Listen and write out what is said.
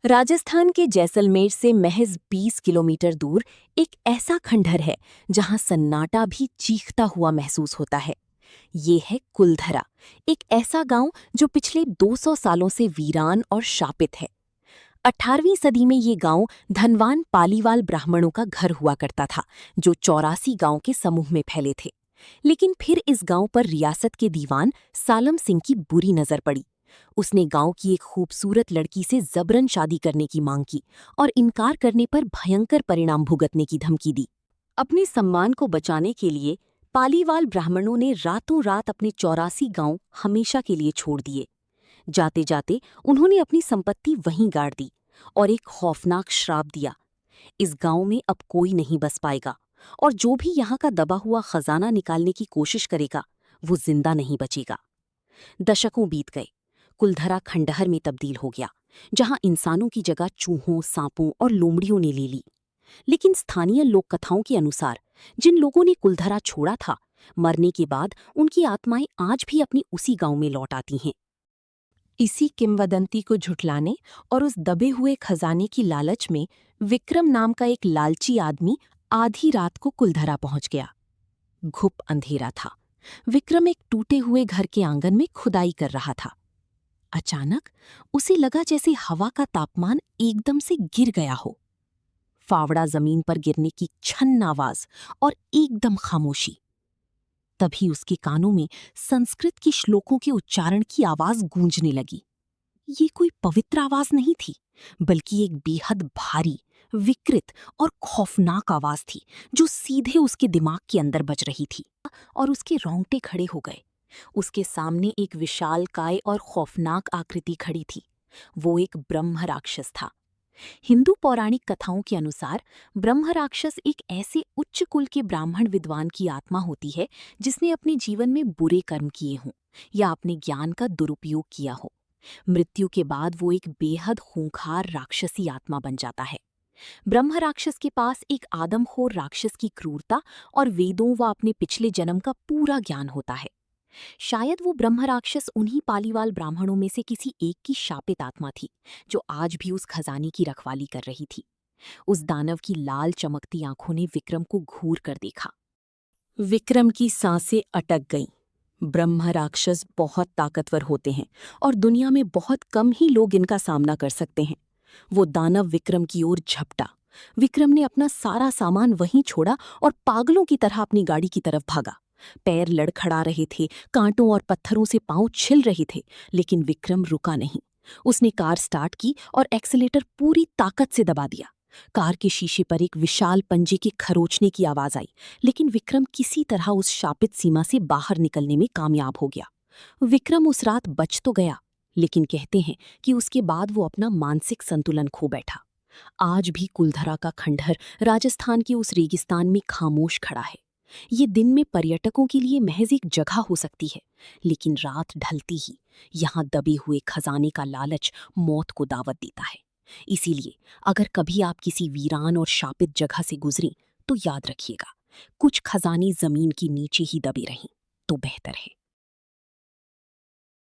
राजस्थान के जैसलमेर से महज 20 किलोमीटर दूर एक ऐसा खंडहर है जहां सन्नाटा भी चीखता हुआ महसूस होता है। ये है कुलधरा, एक ऐसा गांव जो पिछले 200 सालों से वीरान और शापित है। 18वीं सदी में ये गांव धनवान पालीवाल ब्राह्मणों का घर हुआ करता था, जो 84 गांव के समूह में फैले थे। लेकिन फिर इस गांव पर रियासत के दीवान सालम सिंह की बुरी नजर पड़ी। उसने गांव की एक खूबसूरत लड़की से जबरन शादी करने की मांग की और इनकार करने पर भयंकर परिणाम भुगतने की धमकी दी। अपने सम्मान को बचाने के लिए पालीवाल ब्राह्मणों ने रातों रात अपने 84 गांव हमेशा के लिए छोड़ दिए। जाते जाते उन्होंने अपनी संपत्ति वहीं गाड़ दी और एक खौफनाक श्राप दिया। इस गांव में अब कोई नहीं बस पाएगा और जो भी यहाँ का दबा हुआ खजाना निकालने की कोशिश करेगा वो जिंदा नहीं बचेगा। दशकों बीत गए। कुलधरा खंडहर में तब्दील हो गया, जहां इंसानों की जगह चूहों, सांपों और लोमड़ियों ने ले ली। लेकिन स्थानीय लोक कथाओं के अनुसार जिन लोगों ने कुलधरा छोड़ा था, मरने के बाद उनकी आत्माएं आज भी अपनी उसी गांव में लौट आती हैं। इसी किंवदंती को झुठलाने और उस दबे हुए खजाने की लालच में विक्रम नाम का एक लालची आदमी आधी रात को कुलधरा पहुंच गया। घुप अंधेरा था। विक्रम एक टूटे हुए घर के आंगन में खुदाई कर रहा था। अचानक उसे लगा जैसे हवा का तापमान एकदम से गिर गया हो। फावड़ा जमीन पर गिरने की छन्न आवाज और एकदम खामोशी। तभी उसके कानों में संस्कृत के श्लोकों के उच्चारण की आवाज गूंजने लगी। ये कोई पवित्र आवाज नहीं थी, बल्कि एक बेहद भारी, विकृत और खौफनाक आवाज थी जो सीधे उसके दिमाग के अंदर बज रही थी। और उसके रोंगटे खड़े हो गए। उसके सामने एक विशालकाय और खौफनाक आकृति खड़ी थी। वो एक ब्रह्म राक्षस था। हिंदू पौराणिक कथाओं के अनुसार ब्रह्म राक्षस एक ऐसे उच्च कुल के ब्राह्मण विद्वान की आत्मा होती है जिसने अपने जीवन में बुरे कर्म किए हों या अपने ज्ञान का दुरुपयोग किया हो। मृत्यु के बाद वो एक बेहद खूंखार राक्षसी आत्मा बन जाता है। ब्रह्म राक्षस के पास एक आदमखोर राक्षस की क्रूरता और वेदों व अपने पिछले जन्म का पूरा ज्ञान होता है। शायद वो ब्रह्म राक्षस उन्हीं पालीवाल ब्राह्मणों में से किसी एक की शापित आत्मा थी, जो आज भी उस खजाने की रखवाली कर रही थी। उस दानव की लाल चमकती आंखों ने विक्रम को घूर कर देखा। विक्रम की सांसें अटक गईं। ब्रह्म राक्षस बहुत ताकतवर होते हैं और दुनिया में बहुत कम ही लोग इनका सामना कर सकते हैं। वो दानव विक्रम की ओर झपटा। विक्रम ने अपना सारा सामान वहीं छोड़ा और पागलों की तरह अपनी गाड़ी की तरफ भागा। पैर लड़खड़ा रहे थे, कांटों और पत्थरों से पांव छिल रहे थे, लेकिन विक्रम रुका नहीं। उसने कार स्टार्ट की और एक्सीलेटर पूरी ताकत से दबा दिया। कार के शीशे पर एक विशाल पंजे के खरोचने की आवाज आई, लेकिन विक्रम किसी तरह उस शापित सीमा से बाहर निकलने में कामयाब हो गया। विक्रम उस रात बच तो गया, लेकिन कहते हैं कि उसके बाद वो अपना मानसिक संतुलन खो बैठा। आज भी कुलधरा का खंडहर राजस्थान के उस रेगिस्तान में खामोश खड़ा है। ये दिन में पर्यटकों के लिए महज एक जगह हो सकती है, लेकिन रात ढलती ही यहाँ दबे हुए खजाने का लालच मौत को दावत देता है। इसीलिए अगर कभी आप किसी वीरान और शापित जगह से गुजरें तो याद रखिएगा, कुछ खजाने जमीन के नीचे ही दबे रहें तो बेहतर है।